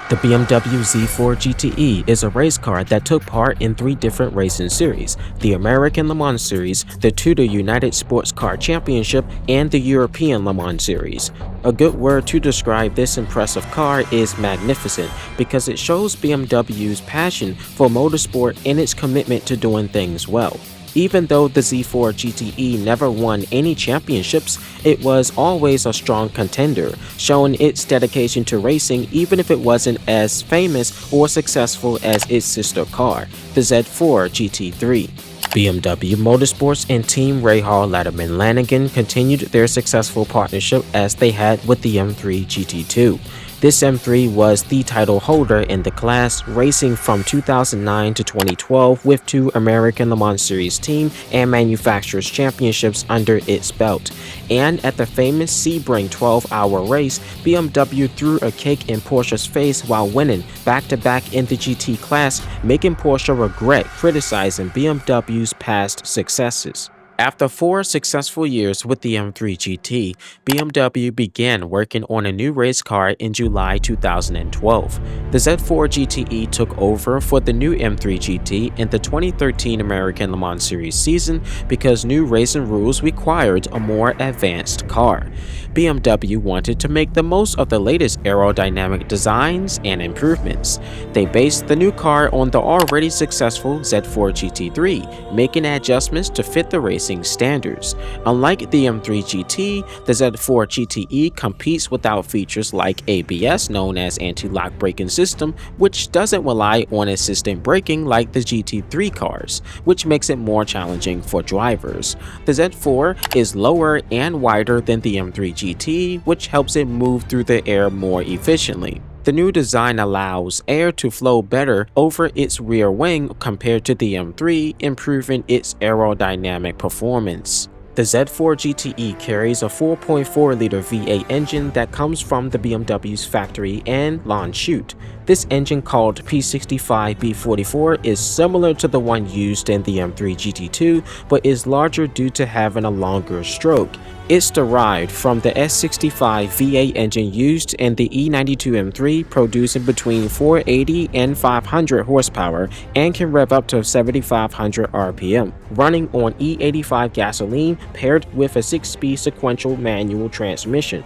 The BMW Z4 GTE is a race car that took part in 3 different racing series: the American Le Mans Series, the Tudor United Sports Car Championship, and the European Le Mans Series. A good word to describe this impressive car is magnificent, because it shows BMW's passion for motorsport and its commitment to doing things well. Even though the Z4 GTE never won any championships, it was always a strong contender, showing its dedication to racing even if it wasn't as famous or successful as its sister car, the Z4 GT3. BMW Motorsports and Team Rahal Letterman Lanigan continued their successful partnership as they had with the M3 GT2. This M3 was the title holder in the class, racing from 2009 to 2012 with 2 American Le Mans Series team and manufacturers championships under its belt. And at the famous Sebring 12-hour race, BMW threw a cake in Porsche's face while winning back-to-back in the GT class, making Porsche regret criticizing BMW's past successes. After 4 successful years with the M3 GT, BMW began working on a new race car in July 2012. The Z4 GTE took over for the new M3 GT in the 2013 American Le Mans Series season because new racing rules required a more advanced car. BMW wanted to make the most of the latest aerodynamic designs and improvements. They based the new car on the already successful Z4 GT3, making adjustments to fit the racing standards. Unlike the M3 GT, the Z4 GTE competes without features like ABS, known as anti-lock braking system, which doesn't rely on assistant braking like the GT3 cars, which makes it more challenging for drivers. The Z4 is lower and wider than the M3 GT, which helps it move through the air more efficiently. The new design allows air to flow better over its rear wing compared to the M3, improving its aerodynamic performance. The Z4 GTE carries a 4.4-liter V8 engine that comes from the BMW's factory in Landshut. This engine, called P65B44, is similar to the one used in the M3 GT2, but is larger due to having a longer stroke. It's derived from the S65 V8 engine used in the E92 M3, producing between 480 and 500 horsepower and can rev up to 7,500 RPM, running on E85 gasoline paired with a 6-speed sequential manual transmission.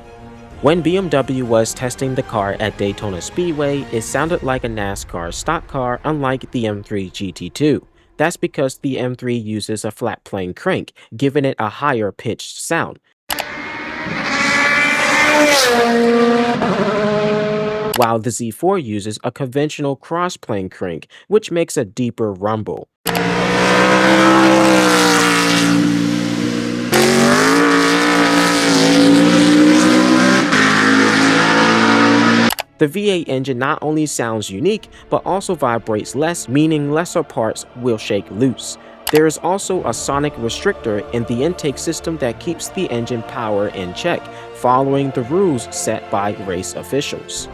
When BMW was testing the car at Daytona Speedway, it sounded like a NASCAR stock car, unlike the M3 GT2. That's because the M3 uses a flat plane crank, giving it a higher pitched sound, while the Z4 uses a conventional cross-plane crank, which makes a deeper rumble. The V8 engine not only sounds unique, but also vibrates less, meaning lesser parts will shake loose. There is also a sonic restrictor in the intake system that keeps the engine power in check, following the rules set by race officials.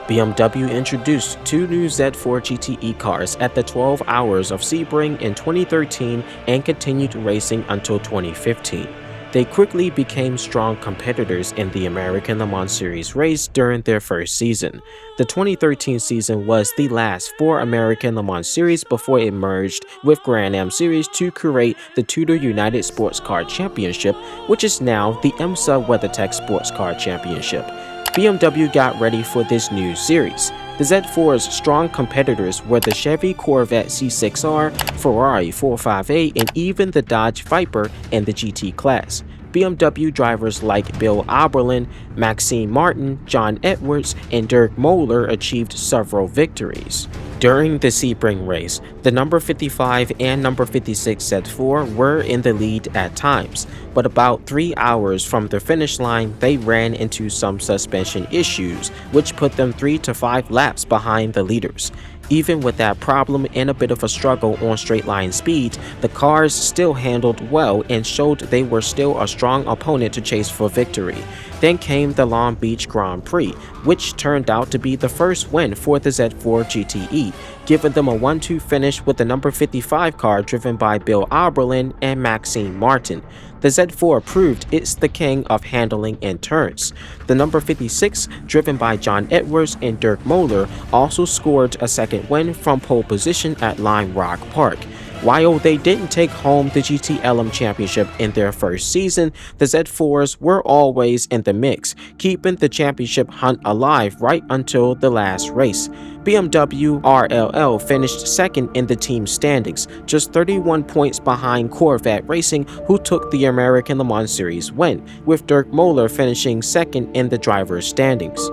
BMW introduced 2 new Z4 GTE cars at the 12 Hours of Sebring in 2013 and continued racing until 2015. They quickly became strong competitors in the American Le Mans Series race during their first season. The 2013 season was the last for American Le Mans Series before it merged with Grand Am Series to create the Tudor United Sports Car Championship, which is now the IMSA WeatherTech Sports Car Championship. BMW got ready for this new series. The Z4's strong competitors were the Chevy Corvette C6R, Ferrari 458, and even the Dodge Viper in the GT class. BMW drivers like Bill Auberlen, Maxime Martin, John Edwards, and Dirk Moeller achieved several victories. During the Sebring race, the number 55 and number 56 Z4 were in the lead at times, but about 3 hours from the finish line, they ran into some suspension issues, which put them 3 to 5 laps behind the leaders. Even with that problem and a bit of a struggle on straight line speed, the cars still handled well and showed they were still a strong opponent to chase for victory. Then came the Long Beach Grand Prix, which turned out to be the first win for the Z4 GTE. giving them a 1-2 finish with the number 55 car driven by Bill Auberlen and Maxime Martin. The Z4 proved it's the king of handling and turns. The number 56, driven by John Edwards and Dirk Moeller, also scored a second win from pole position at Lime Rock Park. While they didn't take home the GTLM championship in their first season, the Z4s were always in the mix, keeping the championship hunt alive right until the last race. BMW RLL finished second in the team standings, just 31 points behind Corvette Racing, who took the American Le Mans Series win, with Dirk Moeller finishing second in the drivers' standings.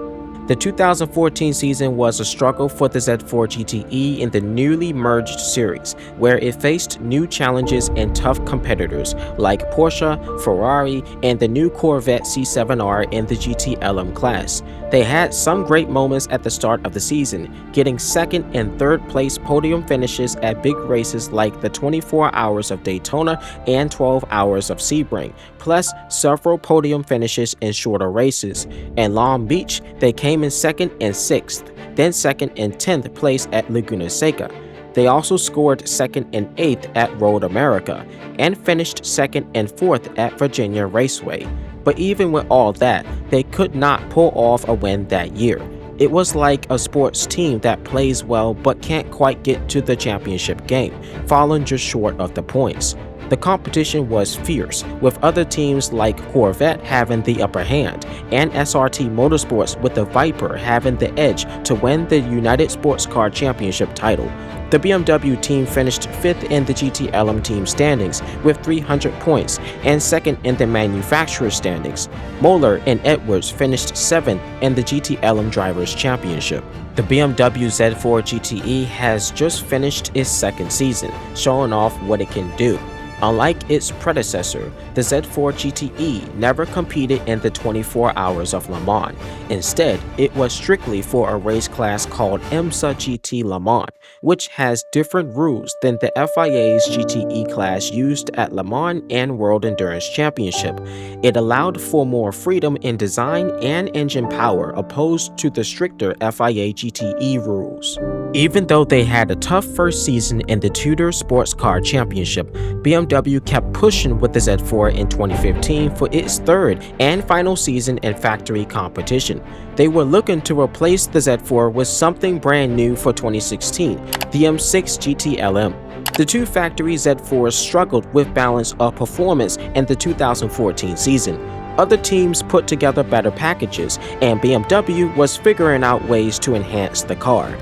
The 2014 season was a struggle for the Z4 GTE in the newly merged series, where it faced new challenges and tough competitors like Porsche, Ferrari, and the new Corvette C7R in the GTLM class. They had some great moments at the start of the season, getting second and third place podium finishes at big races like the 24 Hours of Daytona and 12 Hours of Sebring, plus several podium finishes in shorter races. In Long Beach, they came in second and sixth, then second and 10th place at Laguna Seca. They also scored second and 8th at Road America, and finished second and 4th at Virginia Raceway. But even with all that, they could not pull off a win that year. It was like a sports team that plays well but can't quite get to the championship game, falling just short of the points. The competition was fierce, with other teams like Corvette having the upper hand, and SRT Motorsports with the Viper having the edge to win the United Sports Car Championship title. The BMW team finished 5th in the GTLM team standings with 300 points and 2nd in the manufacturer standings. Moeller and Edwards finished 7th in the GTLM Drivers' Championship. The BMW Z4 GTE has just finished its second season, showing off what it can do. Unlike its predecessor, the Z4 GTE never competed in the 24 Hours of Le Mans. Instead, it was strictly for a race class called IMSA GT Le Mans, which has different rules than the FIA's GTE class used at Le Mans and World Endurance Championship. It allowed for more freedom in design and engine power opposed to the stricter FIA GTE rules. Even though they had a tough first season in the Tudor Sports Car Championship, BMW kept pushing with the Z4 in 2015 for its third and final season in factory competition. They were looking to replace the Z4 with something brand new for 2016, the M6 GTLM. The two factory Z4s struggled with balance of performance in the 2014 season. Other teams put together better packages, and BMW was figuring out ways to enhance the car.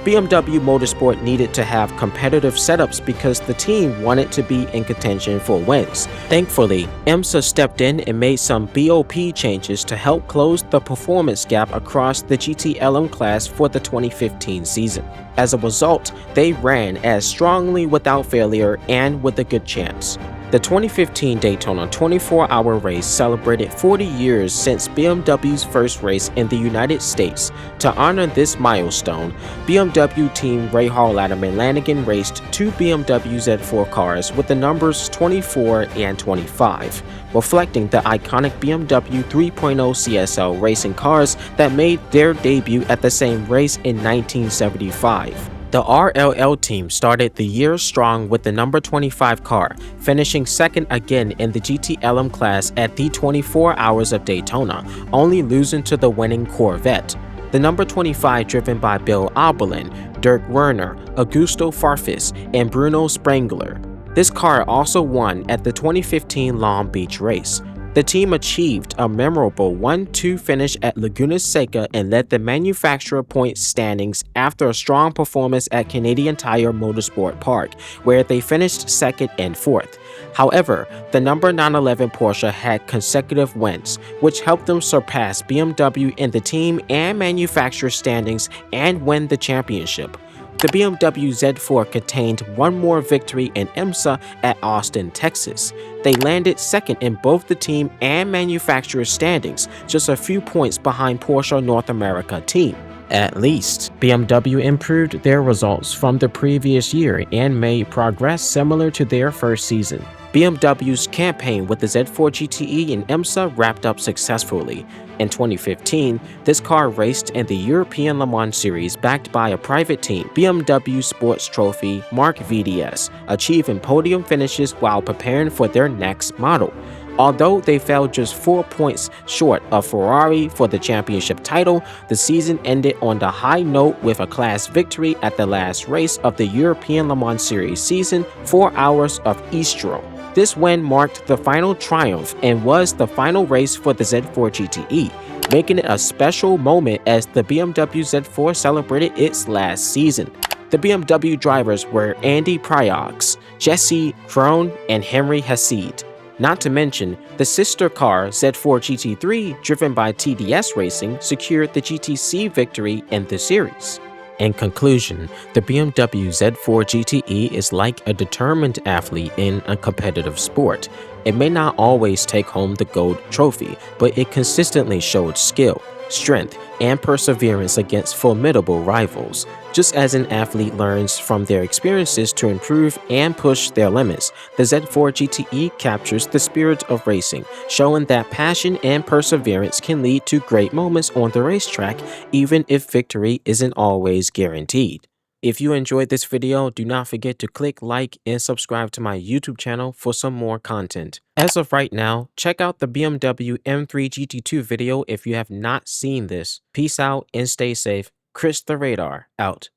BMW Motorsport needed to have competitive setups because the team wanted to be in contention for wins. Thankfully, IMSA stepped in and made some BOP changes to help close the performance gap across the GTLM class for the 2015 season. As a result, they ran as strongly without failure and with a good chance. The 2015 Daytona 24-hour race celebrated 40 years since BMW's first race in the United States. To honor this milestone, BMW team Rahal Latterman Lanigan raced two BMW Z4 cars with the numbers 24 and 25, reflecting the iconic BMW 3.0 CSL racing cars that made their debut at the same race in 1975. The RLL team started the year strong with the number 25 car, finishing second again in the GTLM class at the 24 Hours of Daytona, only losing to the winning Corvette. The number 25 driven by Bill Auberlen, Dirk Werner, Augusto Farfus, and Bruno Sprengler. This car also won at the 2015 Long Beach race. The team achieved a memorable 1-2 finish at Laguna Seca and led the manufacturer points standings after a strong performance at Canadian Tire Motorsport Park, where they finished second and fourth. However, the number 911 Porsche had consecutive wins, which helped them surpass BMW in the team and manufacturer standings and win the championship. The BMW Z4 contained one more victory in IMSA at Austin, Texas. They landed second in both the team and manufacturer standings, just a few points behind Porsche North America team. At least, BMW improved their results from the previous year and made progress similar to their first season. BMW's campaign with the Z4 GTE in IMSA wrapped up successfully. In 2015, this car raced in the European Le Mans Series backed by a private team, BMW Sports Trophy Mark VDS, achieving podium finishes while preparing for their next model. Although they fell just 4 points short of Ferrari for the championship title, the season ended on the high note with a class victory at the last race of the European Le Mans Series season, 4 hours of Istro. This win marked the final triumph and was the final race for the Z4 GTE, making it a special moment as the BMW Z4 celebrated its last season. The BMW drivers were Andy Priox, Jesse Krohn, and Henry Hesseed. Not to mention, the sister car Z4 GT3, driven by TDS Racing, secured the GTC victory in the series. In conclusion, the BMW Z4 GTE is like a determined athlete in a competitive sport. It may not always take home the gold trophy, but it consistently showed skill, strength, and perseverance against formidable rivals. Just as an athlete learns from their experiences to improve and push their limits, the Z4 GTE captures the spirit of racing, showing that passion and perseverance can lead to great moments on the racetrack, even if victory isn't always guaranteed. If you enjoyed this video, do not forget to click like and subscribe to my YouTube channel for some more content. As of right now, check out the BMW M3 GT2 video if you have not seen this. Peace out and stay safe. Christheradar out.